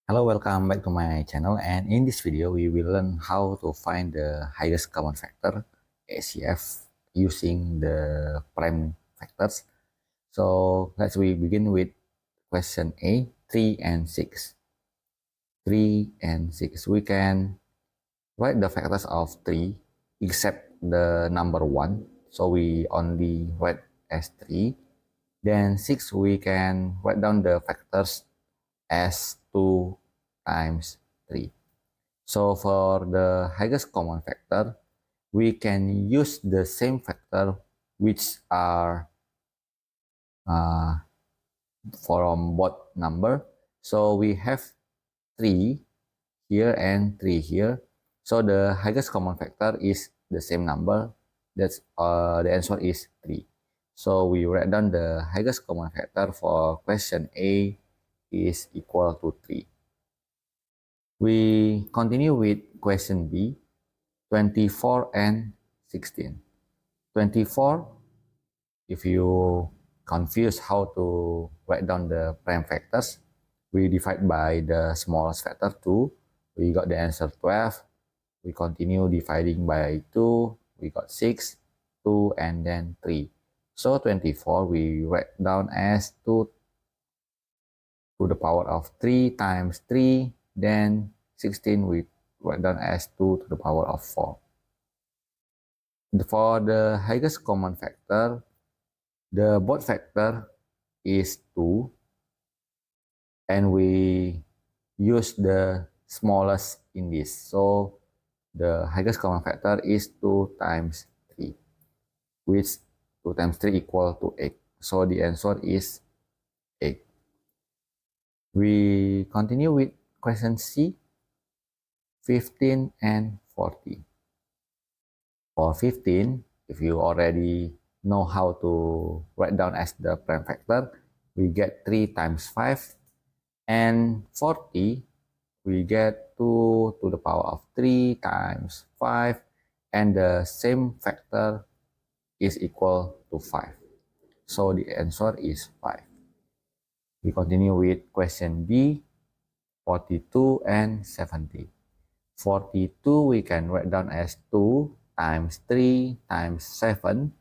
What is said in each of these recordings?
Hello, welcome back to my channel, and in this video we will learn how to find the highest common factor HCF using the prime factors. So we begin with question A, 3 and 6. 3 and 6, we can write the factors of 3 except the number 1, so we only write as 3. Then 6, we can write down the factors as 2 times 3. So for the highest common factor, we can use the same factor which are from both number. So we have 3 here and 3 here. So the highest common factor is the same number. That's the answer is 3. So we write down the highest common factor for question A is equal to 3. We continue with question B, 24 and 16. 24, if you confuse how to write down the prime factors, we divide by the smallest factor 2. We got the answer 12. We continue dividing by 2. We got 6, 2, and then 3. So 24 we write down as 2 to the power of 3 times 3. Then 16 we write down as 2 to the power of 4. For the highest common factor, the both factor is 2, and we use the smallest in this. So the highest common factor is 2 times 3, which 2 times 3 equal to 8. So the answer is 8. We continue with question C, 15 and 40. For 15, if you already know how to write down as the prime factor, we get 3 times 5. And 40, we get 2 to the power of 3 times 5. And the same factor is equal to 5. So the answer is 5. We continue with question B, 42 and 70. 42 we can write down as 2 times 3 times 7.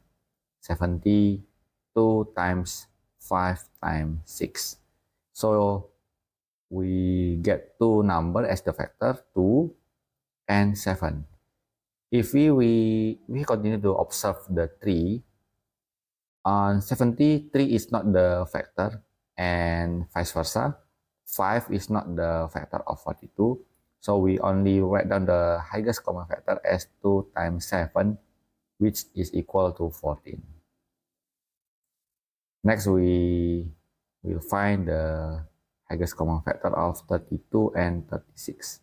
70, 2 times 5 times 6. So we get two numbers as the factor, 2 and 7. If we continue to observe the 3, on 70, 3 is not the factor, and vice versa. 5 is not the factor of 42. So we only write down the highest common factor as 2 times 7, which is equal to 14. Next, we will find the highest common factor of 32 and 36.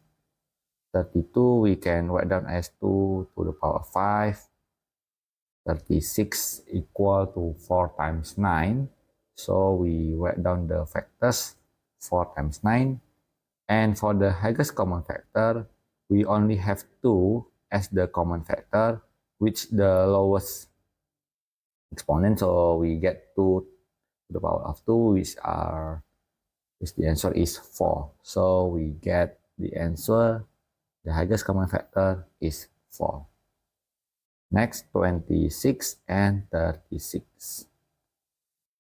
32 we can write down as 2 to the power 5. 36 equal to 4 times 9. So we write down the factors 4 times 9. And for the highest common factor, we only have 2 as the common factor, which the lowest exponent. So we get 2 to the power of 2, which the answer is 4. So we get the answer, the highest common factor is 4. Next, 26 and 36.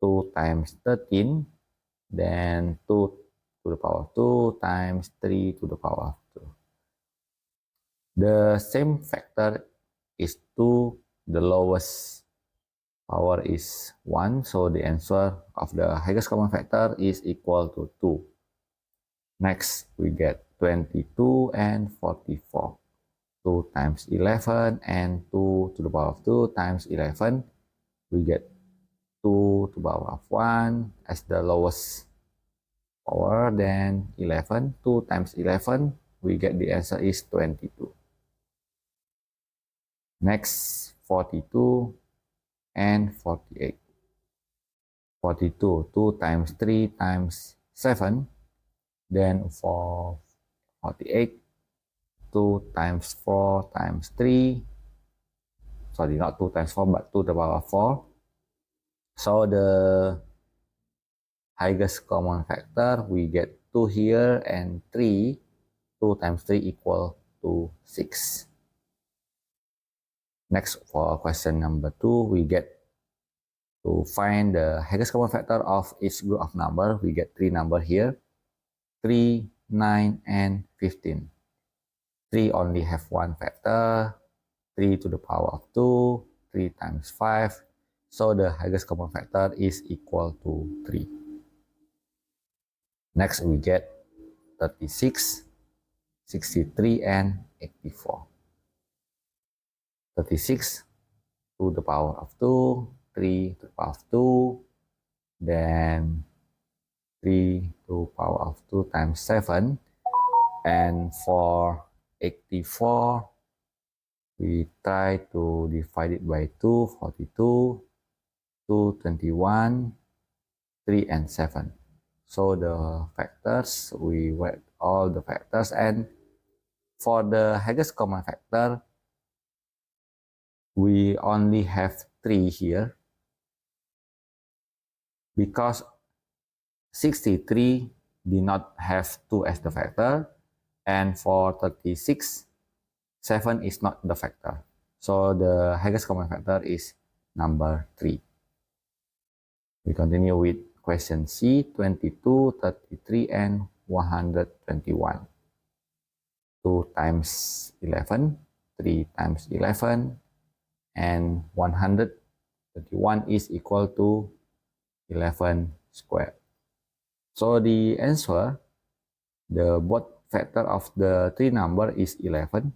2 times 13, then 2 to the power of 2 times 3 to the power of 2. The same factor is 2, the lowest power is 1, so the answer of the highest common factor is equal to 2. Next, we get 22 and 44. 2 times 11 and 2 to the power of 2 times 11, we get 2 to the power of 1 as the lowest power. Then 11, 2 times 11, we get the answer is 22. Next, 42 and 48. 42, 2 times 3 times 7. Then for 48, 2 times 4 times 3. Sorry, not 2 times 4, but 2 to the power of 4. So the highest common factor, we get 2 here and 3. 2 times 3 equal to 6. Next, for question number 2, we get to find the highest common factor of each group of number. We get 3 numbers here, 3, 9, and 15. 3 only have one factor, 3 to the power of 2, 3 times 5. So the highest common factor is equal to 3. Next, we get 36, 63, and 84. 36 to the power of 2, 3 to the power of 2, then 3 to the power of 2 times 7. And for 84, we try to divide it by 2, 42, 2, 21, 3, and 7. So the factors, we write all the factors, and for the highest common factor, we only have 3 here because 63 did not have 2 as the factor, and for 36, 7 is not the factor. So the highest common factor is number 3. We continue with question C, 22, 33, and 121. 2 times 11, 3 times 11, and 121 is equal to 11 squared. So the answer, the both factor of the 3 number is 11.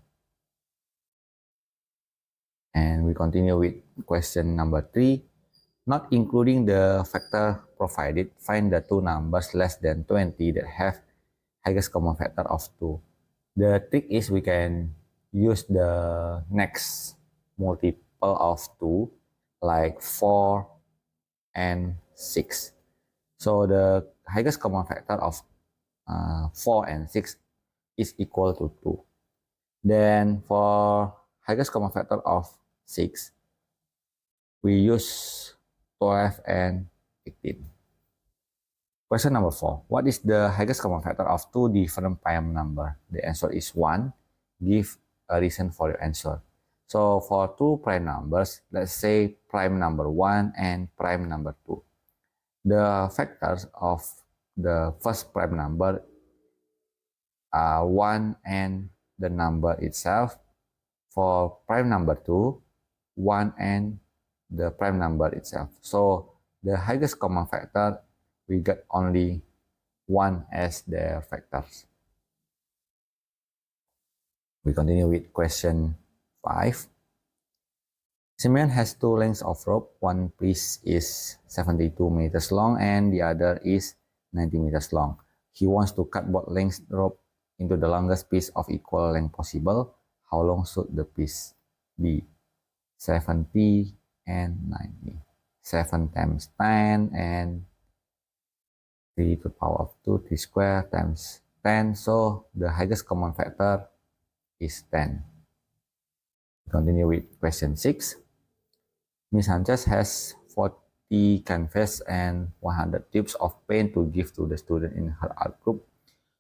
And we continue with question number 3. Not including the factor provided, find the 2 numbers less than 20 that have highest common factor of 2. The trick is we can use the next multiple of 2, like 4 and 6. So the highest common factor of 4 and 6 is equal to 2. Then for highest common factor of 6, we use 12 and 18. Question number 4. What is the highest common factor of 2 different prime numbers? The answer is 1. Give a reason for your answer. So for 2 prime numbers, let's say prime number 1 and prime number 2. The factors of the first prime number are 1 and the number itself. For prime number 2, 1 and the prime number itself. So the highest common factor, we get only 1 as their factors. We continue with question 5. Simeon has 2 lengths of rope. One piece is 72 meters long and the other is 90 meters long. He wants to cut both lengths rope into the longest piece of equal length possible. How long should the piece be? 70 and 90. 7 times 10 and 3 to the power of 2, 3 squared times 10. So the highest common factor is 10. Continue with question 6. Ms. Sanchez has 40 canvas and 100 tubes of paint to give to the student in her art group.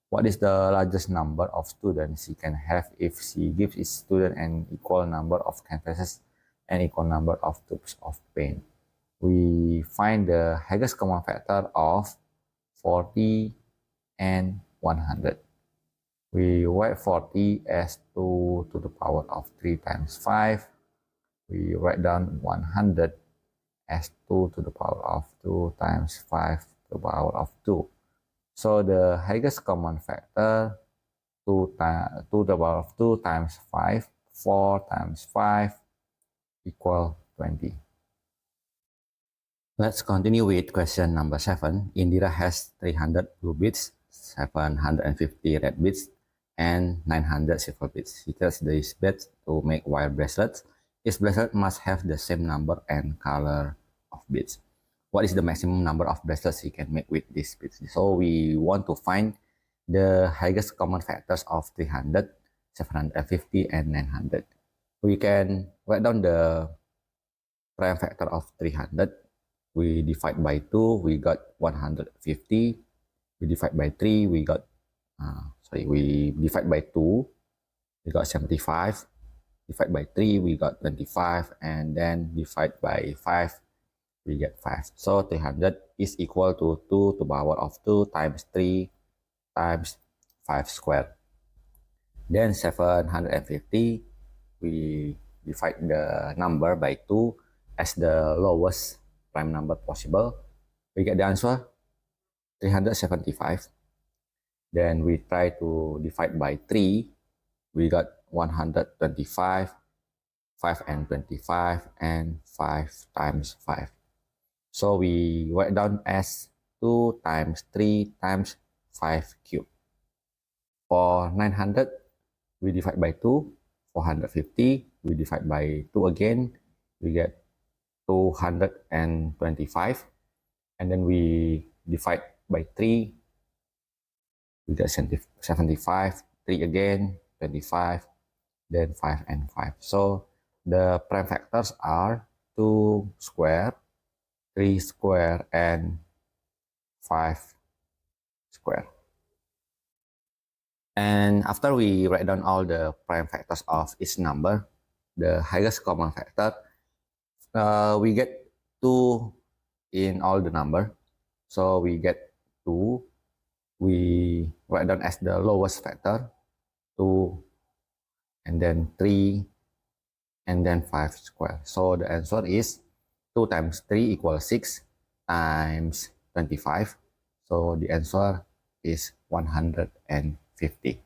What is the largest number of students she can have if she gives each student an equal number of canvases and equal number of tubes of paint? We find the highest common factor of 40 and 100. We write 40 as 2 to the power of 3 times 5. We write down 100 as 2 to the power of 2 times 5 to the power of 2. So the highest common factor, 2 to the power of 2 times 5, 4 times 5 equal 20. Let's continue with question number 7. Indira has 300 blue beads, 750 red beads, and 900 silver beads. She tells these beads to make wire bracelets. Each bracelet must have the same number and color of beads. What is the maximum number of bracelets he can make with these beads? So we want to find the highest common factors of 300, 750, and 900. We can write down the prime factor of 300. We divide by 2, we got 150. We divide by 3, we got, we divide by 2, we got 75. Divide by 3, we got 25. And then divide by 5, we get 5. So 300 is equal to 2 to the power of 2 times 3 times 5 squared. Then 750, we divide the number by 2 as the lowest prime number possible. We get the answer 375. Then we try to divide by 3. We got 125, 5 and 25, and 5 times 5. So we write down as 2 times 3 times 5 cubed. For 900, we divide by 2. 450, we divide by 2 again. We get 225. And then we divide by 3. We get 75. 3 again, 25, then 5 and 5. So the prime factors are 2 square, 3 square, and 5 square. And after we write down all the prime factors of each number, the highest common factor, we get 2 in all the number. So we get 2. We write down as the lowest factor, 2, and then 3, and then 5 square. So the answer is 2 times 3 equals 6 times 25. So the answer is 150.